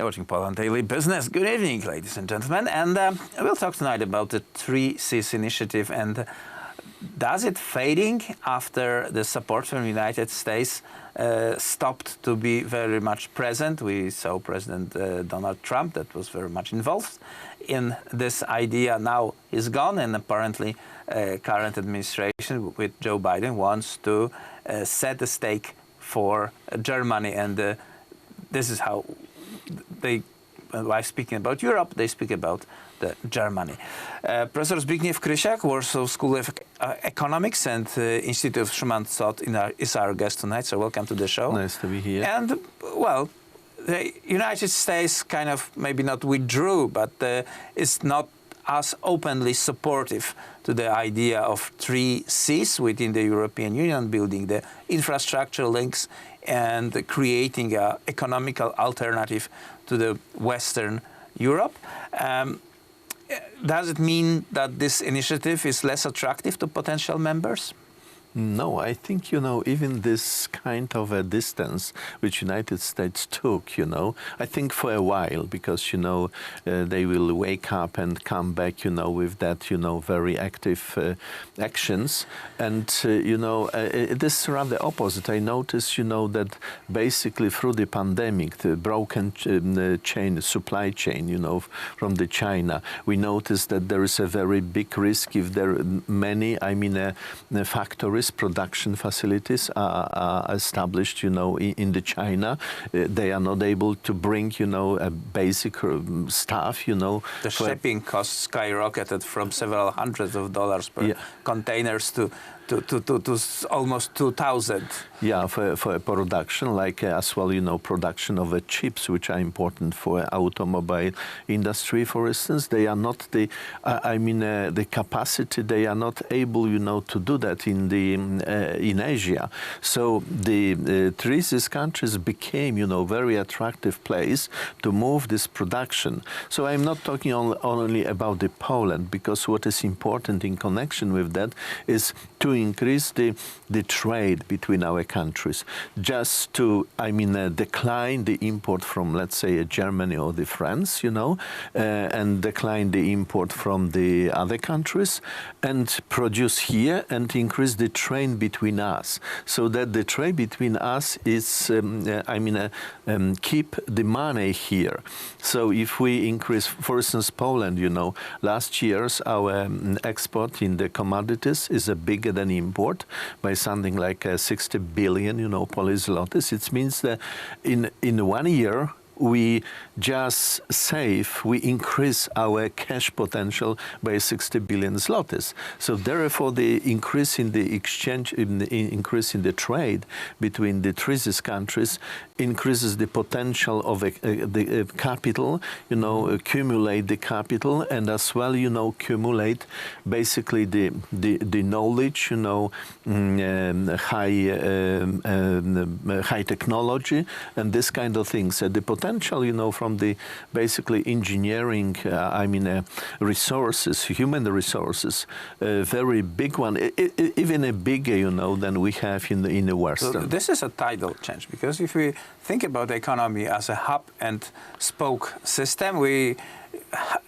You're watching Poland Daily Business. Good evening, ladies and gentlemen. And we'll talk tonight about the 3 Cs initiative. And does it fading after the support from the United States stopped to be very much present? We saw President Donald Trump that was very much involved in this idea. Now he's gone, and apparently current administration with Joe Biden wants to set the stake for Germany. And this is how they, while speaking about Europe, they speak about Germany. Professor Zbigniew Krysiak, Warsaw School of Economics and Institute of Schumann Thought is our guest tonight. So welcome to the show. Nice to be here. And, well, the United States kind of maybe not withdrew, but is not as openly supportive to the idea of 3 Cs within the European Union, building the infrastructure links and creating an economical alternative to the Western Europe. Does it mean that this initiative is less attractive to potential members? No, I think, even this kind of a distance which United States took, I think for a while, because, they will wake up and come back, with that, very active actions. And, it is rather opposite. I noticed, that basically through the pandemic, the broken supply chain, from the China, we noticed that there is a very big risk if there are many, factories, production facilities are established, in the China. They are not able to bring, a basic stuff, The shipping costs skyrocketed from several hundreds of dollars per containers to almost 2,000. Yeah, for production, like as well, production of chips, which are important for automobile industry, for instance. They are not the capacity. They are not able, to do that in Asia. So the 3 Cs countries became, very attractive place to move this production. So I'm not talking only about the Poland, because what is important in connection with that is to increase the trade between our countries, just to, decline the import from, let's say, Germany or the France, and decline the import from the other countries, and produce here and increase the trade between us, so that the trade between us is, keep the money here. So if we increase, for instance, Poland, last year's our export in the commodities is bigger than import by something like 60 billion, Polish zlotys. It means that in 1 year, we just we increase our cash potential by 60 billion zlotys. So therefore, the increase in the exchange, increase in the trade between the 3 Cs countries increases the potential of the capital, accumulate the capital, and as well, accumulate basically the knowledge, high technology, and this kind of things. The potential, from the basically engineering, resources, human resources, very big one, even bigger, than we have in the Western. So this is a tidal change, because if we think about the economy as a hub and spoke system, we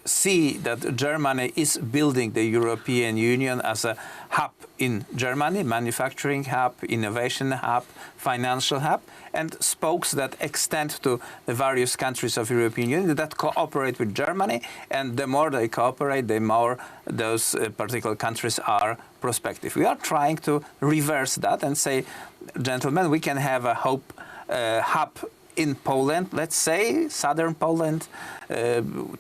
see that Germany is building the European Union as a hub in Germany, manufacturing hub, innovation hub, financial hub, and spokes that extend to the various countries of the European Union that cooperate with Germany. And the more they cooperate, the more those particular countries are prospective. We are trying to reverse that and say, gentlemen, we can have a hub in Poland, let's say, southern Poland,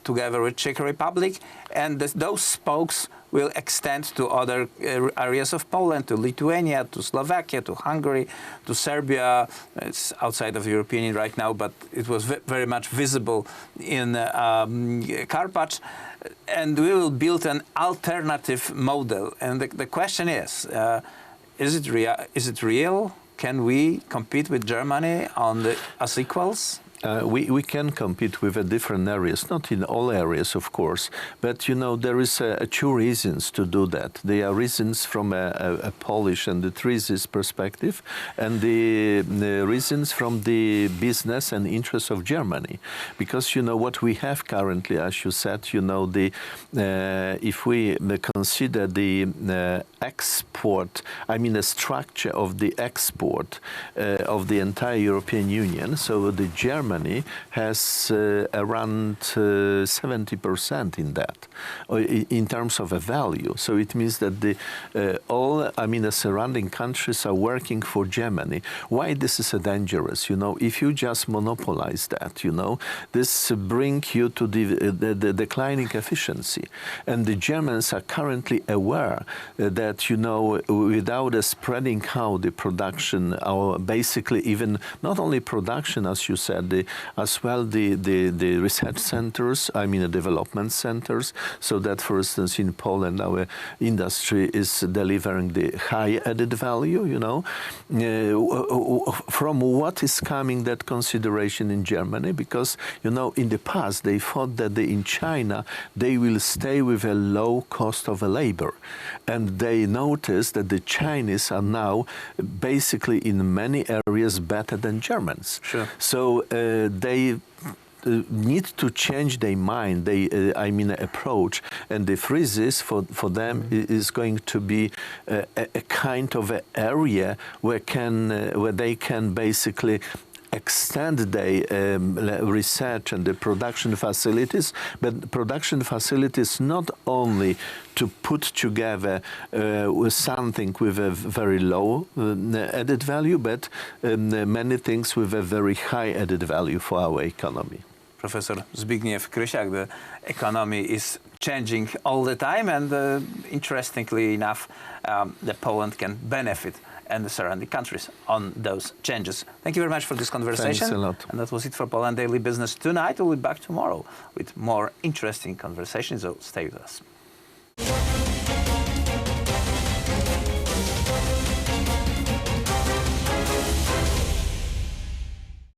together with Czech Republic, and those spokes will extend to other areas of Poland, to Lithuania, to Slovakia, to Hungary, to Serbia. It's outside of the European Union right now, but it was very much visible in Carpatch. And we will build an alternative model. And the question is it real? Can we compete with Germany as equals? We can compete with different areas, not in all areas, of course, but you know there is two reasons to do that. There are reasons from a Polish and the Treasy's perspective, and the reasons from the business and interests of Germany, because you know what we have currently, as you said, you know if we consider the export, I mean the structure of the export of the entire European Union, so the Germany has around 70% in that, in terms of a value. So it means that the surrounding countries are working for Germany. Why this is dangerous? You know, if you just monopolize that, you know, this brings you to the declining efficiency. And the Germans are currently aware that, you know, without spreading out the production, or basically even not only production, as you said, as well the research centers, I mean the development centers, so that, for instance, in Poland our industry is delivering the high added value, you know. From what is coming that consideration in Germany, because, you know, in the past they thought that in China they will stay with a low cost of labor, and they noticed that the Chinese are now basically in many areas better than Germans. Sure. So they need to change their mind, approach, and the freezes for them is going to be a kind of an area where they can basically extend their research and the production facilities, but production facilities not only to put together something with a very low added value, but many things with a very high added value for our economy. Professor Zbigniew Krysiak, the economy is changing all the time, and interestingly enough, the Poland can benefit and the surrounding countries on those changes. Thank you very much for this conversation. Thanks a lot. And that was it for Poland Daily Business tonight. We'll be back tomorrow with more interesting conversations, so stay with us.